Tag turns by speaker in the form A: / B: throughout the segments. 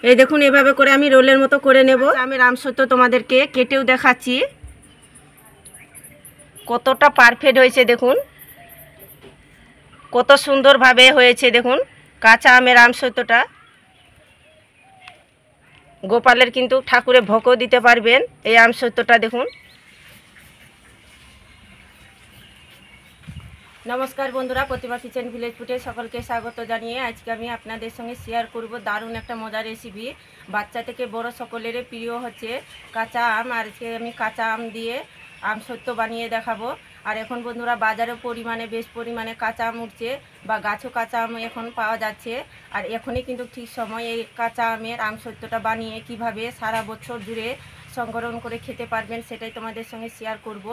A: এই দেখুন এভাবে করে আমি রোলের মতো করে নেব। আমি আমসত্ত্ব তোমাদেরকে কেটেও দেখাচ্ছি কতটা পারফেক্ট হয়েছে। দেখুন কত সুন্দরভাবে হয়েছে। দেখুন কাঁচা আমের আমসত্ত্বটা গোপালের কিন্তু ঠাকুরে ভোগও দিতে পারবেন এই আমসত্ত্বটা। দেখুন। নমস্কার বন্ধুরা, প্রতিমা কিচেন ভিলেজ ফুডে সকলকে স্বাগত জানিয়ে আজকে আমি আপনাদের সঙ্গে শেয়ার করব দারুণ একটা মজার রেসিপি। বাচ্চা থেকে বড় সকলেরই প্রিয় হচ্ছে কাঁচা আম। আর আজকে আমি কাঁচা আম দিয়ে আমসত্ত্ব বানিয়ে দেখাবো। আর এখন বন্ধুরা বাজারে বেশ পরিমাণে কাঁচা আম উঠছে বা গাছও কাঁচা আম এখন পাওয়া যাচ্ছে। আর এখনই কিন্তু ঠিক সময় এই কাঁচা আমের আমসত্ত্বটা বানিয়ে কিভাবে সারা বছর জুড়ে সংরক্ষণ করে খেতে পারবেন সেটাই তোমাদের সঙ্গে শেয়ার করব।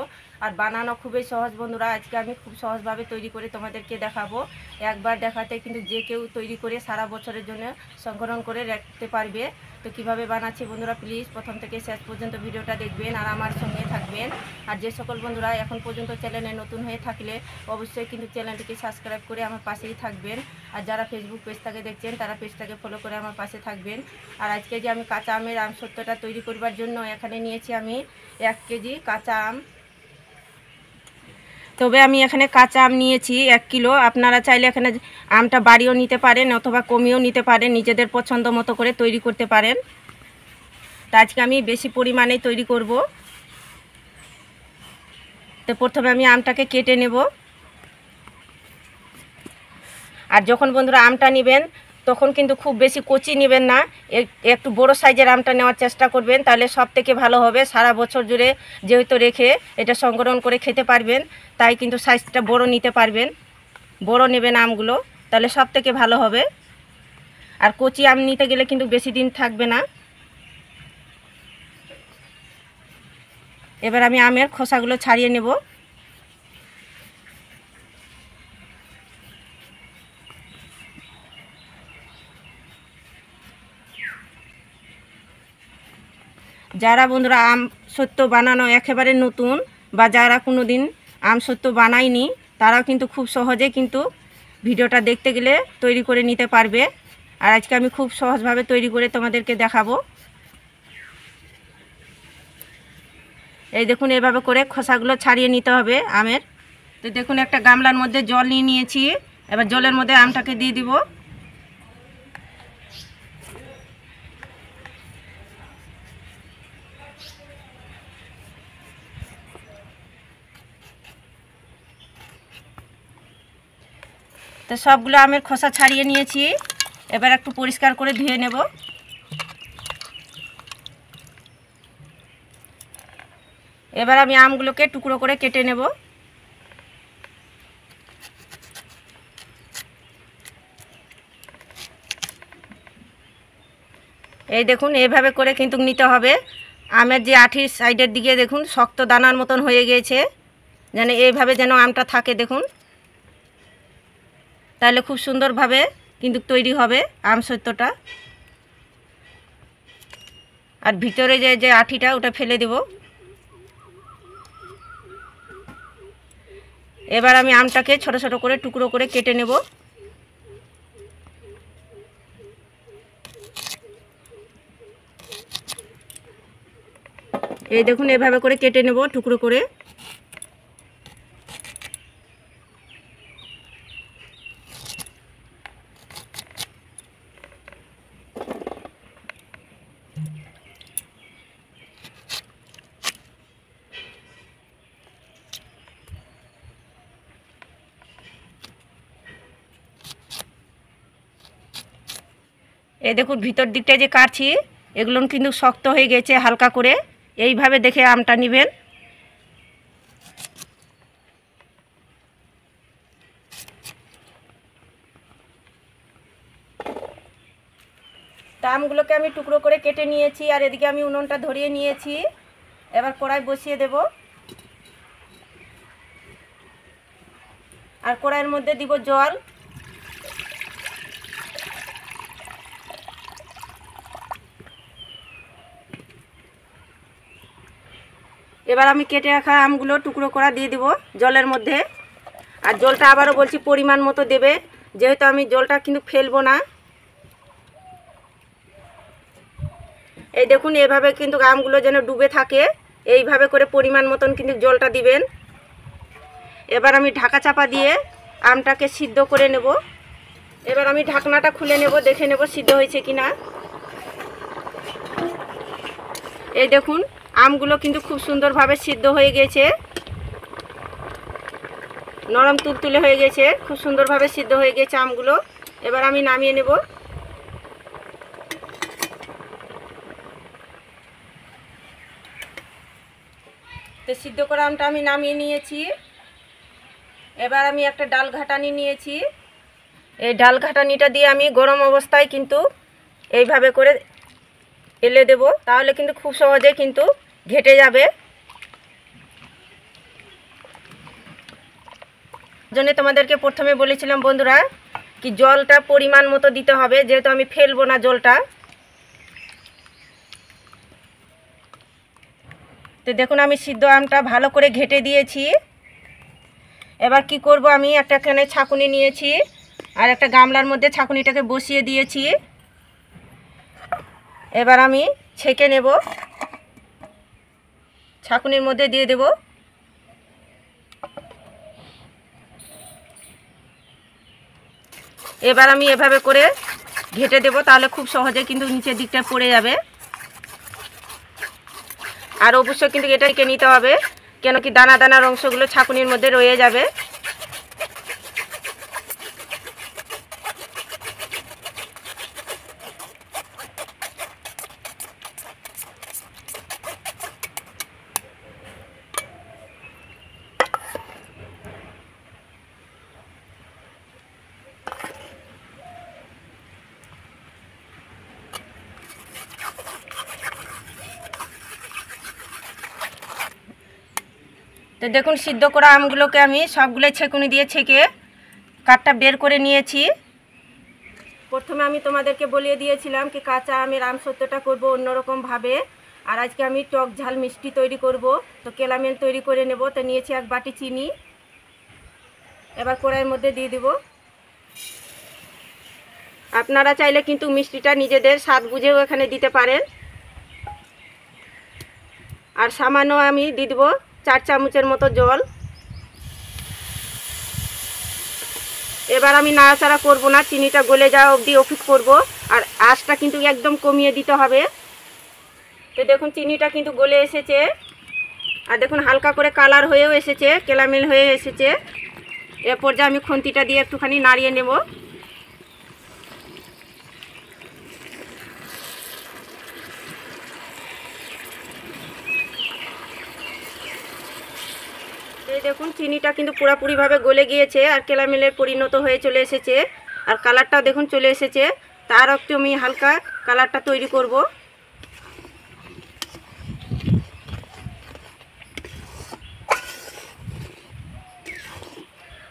A: আর বানানো খুবই সহজ বন্ধুরা, আজকে আমি খুব সহজভাবে তৈরি করে তোমাদেরকে দেখাবো। একবার দেখাতে কিন্তু যে কেউ তৈরি করে সারা বছরের জন্য সংরক্ষণ করে রাখতে পারবে। তো কিভাবে বানাচ্ছি বন্ধুরা প্লিজ প্রথম থেকে শেষ পর্যন্ত ভিডিওটা দেখবেন আর আমার সঙ্গে থাকবেন। আর যে সকল বন্ধুরা এখন পর্যন্ত চ্যানেলে নতুন হয়ে থাকলে অবশ্যই কিন্তু চ্যানেলটিকে সাবস্ক্রাইব করে আমার পাশেই থাকবেন। আর যারা ফেসবুক পেজটাকে দেখছেন তারা পেজটাকে ফলো করে আমার পাশে থাকবেন। আর আজকে যে আমি কাঁচা আমের আমসত্ত্বটা তৈরি করবার জন্য এখানে নিয়েছি আমি 1 কেজি কাঁচা আম। তবে আমি এখানে কাঁচা আম নিয়েছি 1 কিলো। আপনারা চাইলে এখানে আমটা বাড়িও নিতে পারেন অথবা কমিয়েও নিতে পারেন, নিজেদের পছন্দ মতো করে তৈরি করতে পারেন। তা আজকে আমি বেশি পরিমাণে তৈরি করব। তো প্রথমে আমি আমটাকে কেটে নেব। আর যখন বন্ধুরা আমটা নেবেন তখন কিন্তু খুব বেশি কচি নেবেন না, একটু বড় সাইজের আমটা নেওয়ার চেষ্টা করবেন, তাহলে সব থেকে ভালো হবে। সারা বছর জুড়ে যেহেতু রেখে এটা সংরক্ষণ করে খেতে পারবেন, তাই কিন্তু সাইজটা বড় নিতে পারবেন। বড় নেবেন আমগুলো, তাহলে সব থেকে ভালো হবে। আর কচি আম নিতে গেলে কিন্তু বেশি দিন থাকবে না। এবার আমি আমের খোসাগুলো ছাড়িয়ে নেব। যারা বন্ধুরা আমসত্ত্ব বানানো একেবারে নতুন বা যারা কোনো দিন আমসত্ত্ব বানায়নি তারাও কিন্তু খুব সহজে কিন্তু ভিডিওটা দেখতে গেলে তৈরি করে নিতে পারবে। আর আজকে আমি খুব সহজভাবে তৈরি করে তোমাদেরকে দেখাবো। এই দেখুন এভাবে করে খোসাগুলো ছাড়িয়ে নিতে হবে আমের। তো দেখুন একটা গামলার মধ্যে জল নিয়ে নিয়েছি। এবার জলের মধ্যে আমটাকে দিয়ে দিব। তো সবগুলো আমের খোসা ছাড়িয়ে নিয়েছি। এবার একটু পরিষ্কার করে ধুয়ে নেব। এবার আমি আমগুলোকে টুকরো করে কেটে নেব। এই দেখুন এইভাবে করে কিন্তু নিতে হবে। আমের যে আঠির সাইডের দিকে দেখুন শক্ত দানার মতন হয়ে গিয়েছে, যেন এইভাবে যেন আমটা থাকে। দেখুন তাহলে খুব সুন্দরভাবে কিন্তু তৈরি হবে আমসত্ত্বটা। আর ভিতরে যে আঠিটা ওটা ফেলে দেব। এবার আমি আমটাকে ছোট ছোট করে টুকরো করে কেটে নেব। এই দেখুন এভাবে করে কেটে নেব টুকরো করে। এই দেখুন ভিতর দিকটা যে কাটছি এগুলো কিন্তু শক্ত হয়ে গেছে হালকা করে। এইভাবে দেখে আমটা নেবেন। আমগুলোকে আমি টুকরো করে কেটে নিয়েছি। আর এদিকে আমি উনুনটা ধরিয়ে নিয়েছি। এবার কড়াই বসিয়ে দেব। আর কড়াইয়ের মধ্যে দিব জল। এবার আমি কেটে রাখা আমগুলো টুকরো করা দিয়ে দেব জলের মধ্যে। আর জলটা আবারও বলছি পরিমাণ মতো দেবে, যেহেতু আমি জলটা কিন্তু ফেলবো না। এই দেখুন এভাবে কিন্তু আমগুলো যেন ডুবে থাকে, এইভাবে করে পরিমাণ মতন কিন্তু জলটা দিবেন। এবার আমি ঢাকা চাপা দিয়ে আমটাকে সিদ্ধ করে নেব। এবার আমি ঢাকনাটা খুলে নেব, দেখে নেব সিদ্ধ হয়েছে কিনা। এই দেখুন আমগুলো কিন্তু খুব সুন্দরভাবে সিদ্ধ হয়ে গেছে, নরম তুলতুলে হয়ে গেছে, খুব সুন্দরভাবে সিদ্ধ হয়ে গেছে আমগুলো। এবার আমি নামিয়ে নেব। তো সিদ্ধ করা আমটা আমি নামিয়ে নিয়েছি। এবার আমি একটা ডাল ঘাটানি নিয়েছি। এই ডাল ঘাটানিটা দিয়ে আমি গরম অবস্থায় কিন্তু এইভাবে করে এলে দেব, তাহলে কিন্তু খুব সহজে কিন্তু ঘেটে যাবে। জন্য তোমাদেরকে প্রথমে বলেছিলাম বন্ধুরা কি জলটা পরিমাণ মতো দিতে হবে, যেহেতু আমি ফেলবো না জলটা। তো দেখুন আমি সিদ্ধ আমটা ভালো করে ঘেটে দিয়েছি। এবার কি করব, আমি একটা এখানে ছাঁকুনি নিয়েছি আর একটা গামলার মধ্যে ছাঁকুনিটাকে বসিয়ে দিয়েছি। এবার আমি ছেঁকে নেব, ছাঁকুনির মধ্যে দিয়ে দেব। এবার আমি এভাবে করে ঘেটে দেব, তাহলে খুব সহজে কিন্তু নিচের দিকটা পড়ে যাবে। আর অবশ্যই কিন্তু এটা রেখে নিতে হবে, কেন কি দানা দানার অংশগুলো ছাঁকুনির মধ্যে রয়ে যাবে। তো দেখুন সিদ্ধ করা আমগুলোকে আমি সবগুলো ছেঁকুনি দিয়ে ছেঁকে কাঠটা বের করে নিয়েছি। প্রথমে আমি তোমাদেরকে বলিয়ে দিয়েছিলাম কি কাঁচা আমের আম সত্যটা করব অন্যরকমভাবে, আর আজকে আমি টক ঝাল মিষ্টি তৈরি করব। তো কেলামেল তৈরি করে নেব। তো নিয়েছি 1 বাটি চিনি। এবার কড়াইয়ের মধ্যে দিয়ে দেব। আপনারা চাইলে কিন্তু মিষ্টিটা নিজেদের স্বাদ বুঝেও এখানে দিতে পারেন। আর সামান্য আমি দিয়ে দেব 4 চামচের মতো জল। এবার আমি নাড়াচাড়া করব না, চিনিটা গলে যাওয়া অবধি অপেক্ষা করব। আর আঁচটা কিন্তু একদম কমিয়ে দিতে হবে। তো দেখুন চিনিটা কিন্তু গলে এসেছে, আর দেখুন হালকা করে কালার হয়েও এসেছে, কেলামেল হয়ে এসেছে। এরপর যে আমি খুন্তিটা দিয়ে একটুখানি নাড়িয়ে নেব। এই দেখুন চিনিটা কিন্তু পুরোপুরিভাবে গলে গিয়েছে আর কেলামেলে পরিণত হয়ে চলে এসেছে, আর কালারটাও দেখুন চলে এসেছে। তার একটু আমি হালকা কালারটা তৈরি করব।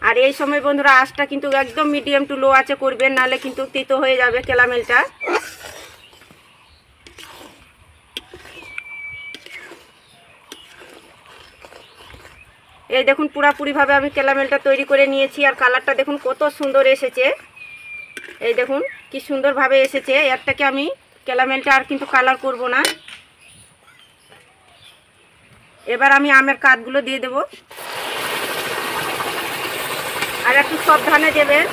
A: আর এই সময় বন্ধুরা আঁচটা কিন্তু একদম মিডিয়াম টু লো আঁচে করবেন, নাহলে কিন্তু তেতো হয়ে যাবে কেলামেলটা। এই দেখুন পুরোপুরিভাবে আমি কেলামেলটা তৈরি করে নিয়েছি, আর কালারটা দেখুন কত সুন্দর এসেছে। এই দেখুন কি সুন্দরভাবে এসেছে। এর থেকে আমি কেলামেলটা আর কিন্তু কালার করব না। এবার আমি আমের কাঠগুলো দিয়ে দেব, আর একটু সাবধানে দেবেন।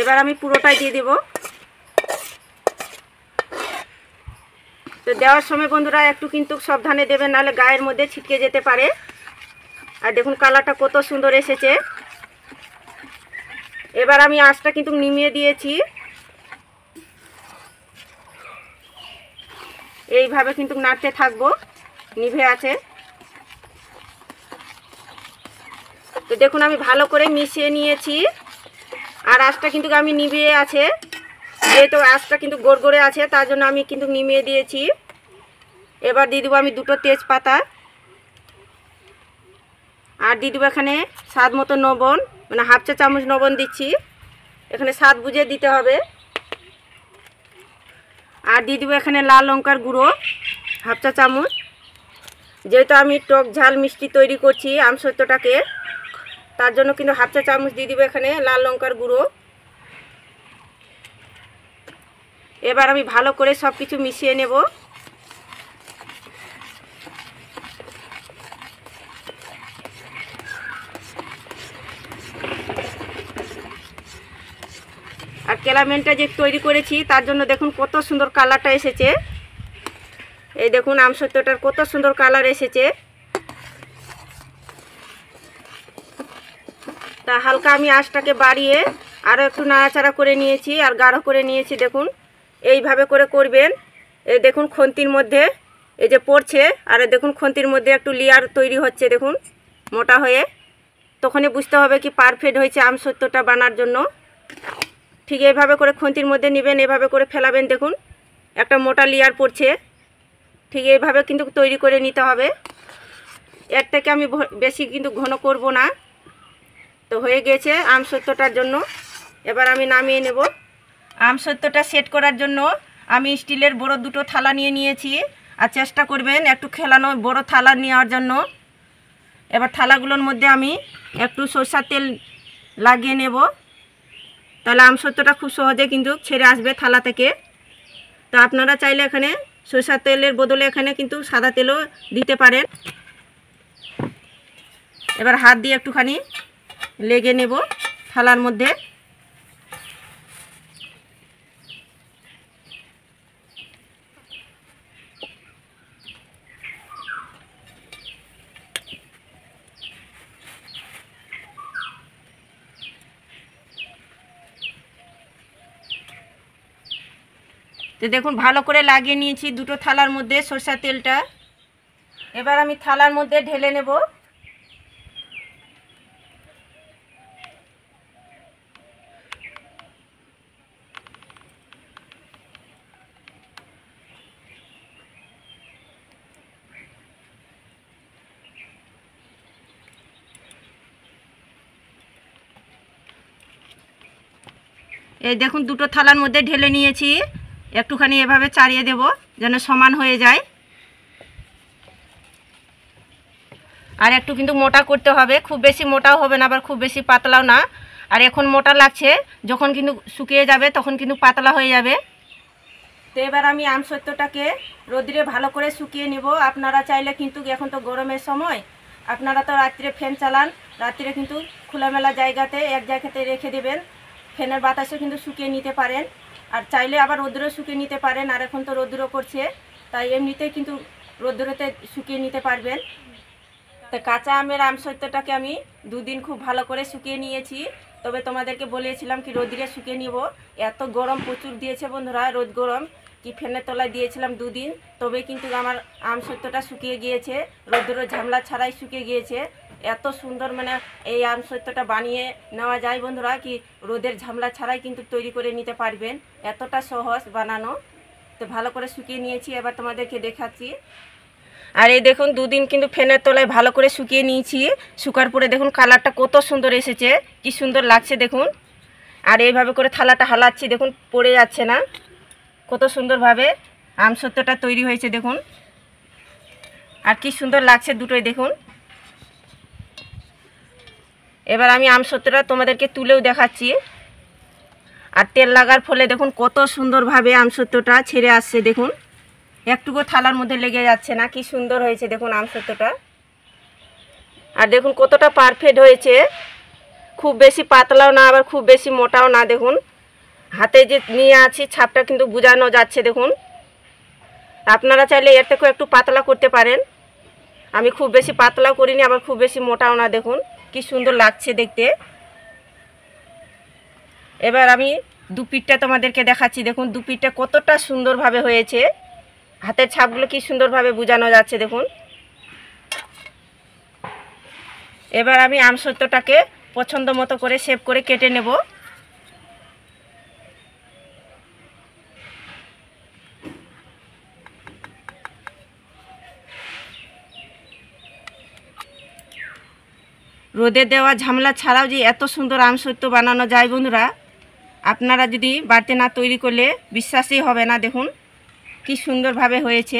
A: এবার আমি পুরোটাই দিয়ে দেব। তো দেওয়ার সময় বন্ধুরা একটু কিন্তু সাবধানে দেবেন, নাহলে গায়ের মধ্যে ছিটকে যেতে পারে। আর দেখুন কালারটা কত সুন্দর এসেছে। এবার আমি আঁচটা কিন্তু নিমিয়ে দিয়েছি। এইভাবে কিন্তু নাড়তে থাকবো, নিভে আছে। তো দেখুন আমি ভালো করে মিশিয়ে নিয়েছি, আর আঁচটা কিন্তু আমি নিভিয়ে আছে, যেহেতু আঁচটা কিন্তু গড়গড়ে আছে তার জন্য আমি কিন্তু নিমিয়ে দিয়েছি। এবার দিয়ে দেবো আমি 2টো তেজপাতা, আর দিয়ে দেবো এখানে স্বাদ মতো লবণ, মানে 1/2 চা চামচ লবণ দিচ্ছি। এখানে স্বাদ বুঝে দিতে হবে। আর দিয়ে দেবো এখানে লাল লঙ্কার গুঁড়ো হাফ চা চামচ। যেহেতু আমি টক ঝাল মিষ্টি তৈরি করছি আমসত্ত্বটাকে, তার জন্য কিন্তু হাফ চা চামচ দিয়ে দেবো এখানে লাল লঙ্কার গুঁড়ো। এবার আমি ভালো করে সব কিছু মিশিয়ে নেব। আর ক্যারামেলটা যে তৈরি করেছি তার জন্য দেখুন কত সুন্দর কালারটা এসেছে। এই দেখুন আমসত্ত্বটার কত সুন্দর কালার এসেছে। তা হালকা আমি আঁচটাকে বাড়িয়ে আরও একটু নাড়াচাড়া করে নিয়েছি আর গাঢ় করে নিয়েছি। দেখুন এইভাবে করে করবেন। এই দেখুন খন্তির মধ্যে এই যে পড়ছে, আর দেখুন খন্তির মধ্যে একটু লেয়ার তৈরি হচ্ছে দেখুন মোটা হয়ে। তখনই বুঝতে হবে কি পারফেক্ট হয়েছে আমসত্ত্বটা বানার জন্য। ঠিক এইভাবে করে খন্তির মধ্যে নেবেন, এভাবে করে ফেলাবেন। দেখুন একটা মোটা লেয়ার পড়ছে। ঠিক এইভাবে কিন্তু তৈরি করে নিতে হবে। এর থেকে আমি বেশি কিন্তু ঘন করব না। তো হয়ে গেছে আমসত্ত্বটার জন্য। এবার আমি নামিয়ে নেব। আমসত্ত্বটা সেট করার জন্য আমি স্টিলের বড় দুটো থালা নিয়ে নিয়েছি। আর চেষ্টা করবেন একটু খেলানো বড় থালা নেওয়ার জন্য। এবার থালাগুলোর মধ্যে আমি একটু সরষের তেল লাগিয়ে নেব, তাহলে আমসত্ত্বটা খুব সহজে কিন্তু ছেড়ে আসবে থালা থেকে। তো আপনারা চাইলে এখানে সরষের তেলের বদলে এখানে কিন্তু সাদা তেলও দিতে পারেন। এবার হাত দিয়ে একটুখানি লেগে নেব থালার মধ্যে। তো দেখুন ভালো করে লাগিয়ে নিয়েছি দুটো থালার মধ্যে সরষের তেলটা। এবার আমি থালার মধ্যে ঢেলে নেব। এই দেখুন দুটো থালার মধ্যে ঢেলে নিয়েছি। একটুখানি এভাবে চাড়িয়ে দেব যেন সমান হয়ে যায়। আর একটু কিন্তু মোটা করতে হবে, খুব বেশি মোটাও হবে না আবার খুব বেশি পাতলাও না। আর এখন মোটা লাগছে, যখন কিন্তু শুকিয়ে যাবে তখন কিন্তু পাতলা হয়ে যাবে। তো এবার আমি আমসত্ত্বটাকে রোদ্রে ভালো করে শুকিয়ে নেব। আপনারা চাইলে কিন্তু এখন তো গরমের সময়, আপনারা তো রাত্রে ফ্যান চালান, রাত্রে কিন্তু খোলামেলা জায়গাতে এক জায়গাতে রেখে দেবেন। ফ্যানের বাতাসে কিন্তু শুকিয়ে নিতে পারেন, আর চাইলে আবার রোদ্রে শুকিয়ে নিতে পারেন। আর এখন তো রোদ্র করছে, তাই এমনিতেই কিন্তু রোদ্রতে শুকিয়ে নিতে পারবেন। তো কাঁচা আমের আমসত্ত্বটাকে আমি দুদিন খুব ভালো করে শুকিয়ে নিয়েছি। তবে তোমাদেরকে বলেছিলাম কি রোদ্রে শুকিয়ে নিব। এত গরম প্রচুর দিয়েছে বন্ধুরা, রোদ গরম কি ফ্যানের তলায় দিয়েছিলাম দুদিন, তবে কিন্তু আমার আমসত্ত্বটা শুকিয়ে গিয়েছে, রোদ্র ঝামলা ছাড়াই শুকিয়ে গিয়েছে। এত সুন্দর মানে এই আমসত্ত্বটা বানিয়ে নেওয়া যায় বন্ধুরা, কি রোদের ঝামলা ছাড়াই কিন্তু তৈরি করে নিতে পারবেন। এতটা সহজ বানানো। তো ভালো করে শুকিয়ে নিয়েছি, এবার তোমাদেরকে দেখাচ্ছি। আর এই দেখুন দুদিন কিন্তু ফ্যানের তলায় ভালো করে শুকিয়ে নিয়েছি। শুকার পরে দেখুন কালারটা কত সুন্দর এসেছে, কি সুন্দর লাগছে দেখুন। আর এইভাবে করে থালাটা হালাচ্ছি, দেখুন পড়ে যাচ্ছে না। কত সুন্দরভাবে আমসত্ত্বটা তৈরি হয়েছে দেখুন। আর কি সুন্দর লাগছে দুটোই দেখুন। এবার আমি আমসত্ত্বটা তোমাদেরকে তুলেও দেখাচ্ছি। আর তেল লাগার ফলে দেখুন কত সুন্দরভাবে আমসত্ত্বটা ছেড়ে আসছে দেখুন। একটুকু থালার মধ্যে লেগে যাচ্ছে না, কি সুন্দর হয়েছে দেখুন আমসত্ত্বটা। আর দেখুন কতটা পারফেক্ট হয়েছে, খুব বেশি পাতলাও না আবার খুব বেশি মোটাও না। দেখুন হাতে যে নিয়ে আছি ছাপটা কিন্তু বোঝানো যাচ্ছে দেখুন। আপনারা চাইলে এর থেকেও একটু পাতলা করতে পারেন। আমি খুব বেশি পাতলাও করিনি আবার খুব বেশি মোটাও না। দেখুন কি সুন্দর লাগছে দেখতে। এবার আমি দু পিঠটা তোমাদেরকে দেখাচ্ছি। দেখুন দু পিঠটা কতটা সুন্দরভাবে হয়েছে, হাতের ছাপগুলো কি সুন্দরভাবে বোঝানো যাচ্ছে দেখুন। এবার আমি আমসত্ত্বটাকে পছন্দ মতো করে শেপ করে কেটে নেব। রোদে দেওয়া ঝামেলা ছাড়াও যে এত সুন্দর আমসত্ত্ব বানানো যায় বন্ধুরা, আপনারা যদি বাড়িতে না তৈরি করলে বিশ্বাসই হবে না। দেখুন কি সুন্দরভাবে হয়েছে।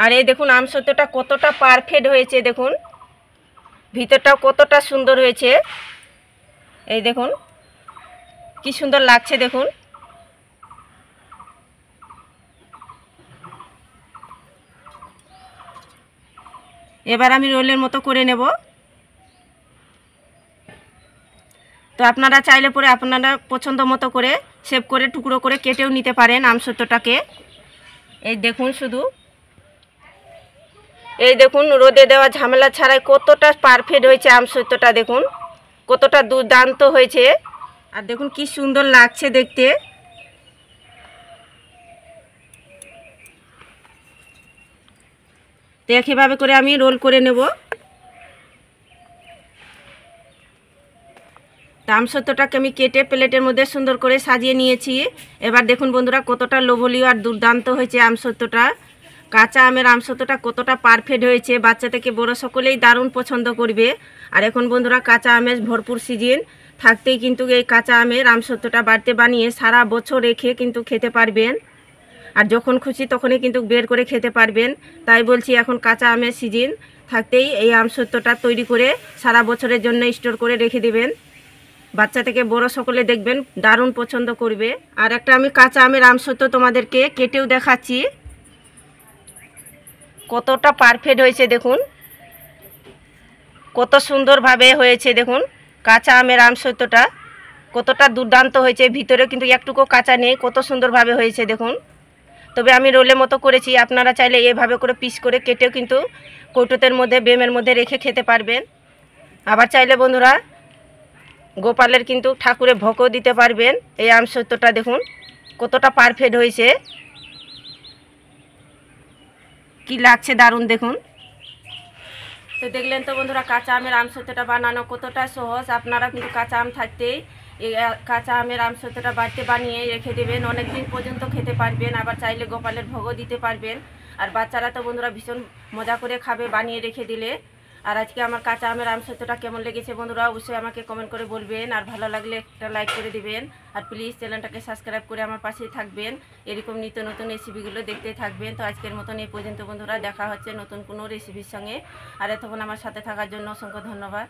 A: আর এই দেখুন আমসত্ত্বটা কতটা পারফেক্ট হয়েছে, দেখুন ভিতরটাও কতটা সুন্দর হয়েছে। এই দেখুন কি সুন্দর লাগছে দেখুন। এবার আমি রোলের মতো করে নেব। তো আপনারা চাইলে পরে আপনারা পছন্দ মতো করে শেপ করে টুকরো করে কেটেও নিতে পারেন আমসত্ত্বটাকে। এই দেখুন শুধু, এই দেখুন রোদে দেওয়া ঝামেলা ছাড়াই কতটা পারফেক্ট হয়েছে আমসত্ত্বটা, দেখুন কতটা দুর্দান্ত হয়েছে। আর দেখুন কি সুন্দর লাগছে দেখতে। তো একইভাবে করে আমি রোল করে নেব। আমসত্ত্বটাকে আমি কেটে প্লেটের মধ্যে সুন্দর করে সাজিয়ে নিয়েছি। এবার দেখুন বন্ধুরা কতটা লোভনীয় আর দুর্দান্ত হয়েছে আমসত্ত্বটা। কাঁচা আমের আমসত্ত্বটা কতটা পারফেক্ট হয়েছে, বাচ্চা থেকে বড় সকলেই দারুণ পছন্দ করবে। আর এখন বন্ধুরা কাঁচা আমের ভরপুর সিজন থাকতেই কিন্তু এই কাঁচা আমের আমসত্ত্বটা বাড়িতে বানিয়ে সারা বছর রেখে কিন্তু খেতে পারবেন। আর যখন খুশি তখনই কিন্তু বের করে খেতে পারবেন। তাই বলছি এখন কাঁচা আমের সিজন থাকতেই এই আমসত্ত্বটা তৈরি করে সারা বছরের জন্য স্টোর করে রেখে দেবেন। বাচ্চা থেকে বড় সকলে দেখবেন দারুণ পছন্দ করবে। আর একটা আমি কাঁচা আমের আমসত্ত্ব তোমাদেরকে কেটেও দেখাচ্ছি, কতটা পারফেক্ট হয়েছে দেখুন, কত সুন্দরভাবে হয়েছে দেখুন। কাঁচা আমের আমসত্ত্বটা কতটা দুর্দান্ত হয়েছে, ভিতরে কিন্তু একটুকু কাঁচা নেই, কত সুন্দরভাবে হয়েছে দেখুন। তবে আমি রোলের মতো করেছি, আপনারা চাইলে এভাবে করে পিস করে কেটেও কিন্তু কৌটোতের মধ্যে বেমের মধ্যে রেখে খেতে পারবেন। আবার চাইলে বন্ধুরা গোপালের কিন্তু ঠাকুরে ভোগও দিতে পারবেন। এই আমসত্ত্বটা দেখুন কতটা পারফেক্ট হয়েছে, কি লাগছে দারুণ দেখুন। তো দেখলেন তো বন্ধুরা কাঁচা আমের আমসত্ত্বটা বানানো কতটা সহজ। আপনারা কিন্তু কাঁচা আম থাকতেই এই কাঁচা আমের আমসত্ত্বটা বাড়িতে বানিয়ে রেখে দেবেন, অনেক দিন পর্যন্ত খেতে পারবেন। আবার চাইলে গোপালের ভোগও দিতে পারবেন। আর বাচ্চারা তো বন্ধুরা ভীষণ মজা করে খাবে বানিয়ে রেখে দিলে। আর আজকে আমার কাঁচা আমের আমসত্ত্বটা কেমন লেগেছে বন্ধুরা অবশ্যই আমাকে কমেন্ট করে বলবেন। আর ভালো লাগলে একটা লাইক করে দিবেন। আর প্লিজ চ্যানেলটাকে সাবস্ক্রাইব করে আমার পাশেই থাকবেন, এরকম নিত্য নতুন রেসিপিগুলো দেখতে থাকবেন। তো আজকের মতন এই পর্যন্ত বন্ধুরা, দেখা হচ্ছে নতুন কোনো রেসিপির সঙ্গে। আর এতক্ষণ আমার সাথে থাকার জন্য অসংখ্য ধন্যবাদ।